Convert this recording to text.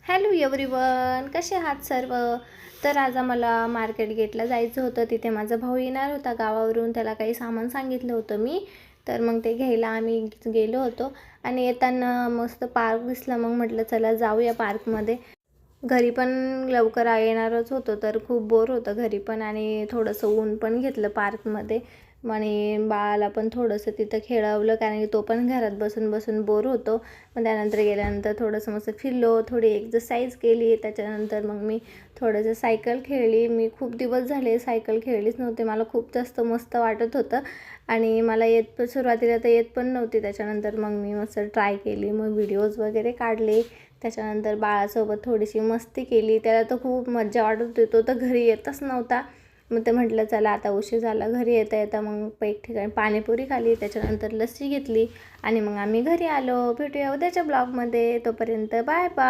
Hello everyone, कसे आहात सर्व. तर आज आम्हाला मार्केट गेटला जायचं होतं. तिथे माझा भाऊ येणार होता गावावरून. त्याला काही सामान सांगितलं होतं मी. तर मग ते घ्यायला आम्ही गेलो होतो. आणि येताना मस्त पार्क दिसला. मग म्हटलं चला जाऊया पार्कमध्ये. घरी पण लवकर येणारच होतो, तर खूप बोर होतं घरी पण. आणि थोडंसं ऊन पण घेतलं पार्कमध्ये. आणि बाळाला पण थोडंसं तिथं खेळवलं, कारण की तो पण घरात बसून बसून बोर होतो. मग त्यानंतर गेल्यानंतर थोडंसं मस्त फिरलो, थोडी एक्सरसाइज केली. त्याच्यानंतर मग मी थोडंसं सायकल खेळली. मी खूप दिवस झाले सायकल खेळलीच नव्हते. मला खूप जास्त मस्त वाटत होतं. आणि मला सुरुवातीला तर येत पण नव्हती. त्याच्यानंतर मग मी मस्त ट्राय केली. मग व्हिडिओज वगैरे काढले. त्याच्यानंतर बाळासोबत थोडीशी मस्ती केली. त्याला तर खूप मजा वाटत होती. तो तर घरी येतच नव्हता. मग ते म्हटलं चला आता उशीर झाला. घरी येता येता मग एक ठिकाणी पाणीपुरी खाल्ली. त्याच्यानंतर लस्सी घेतली आणि मग आम्ही घरी आलो. भेटूया उद्याच्या ब्लॉगमध्ये. तोपर्यंत बाय बाय.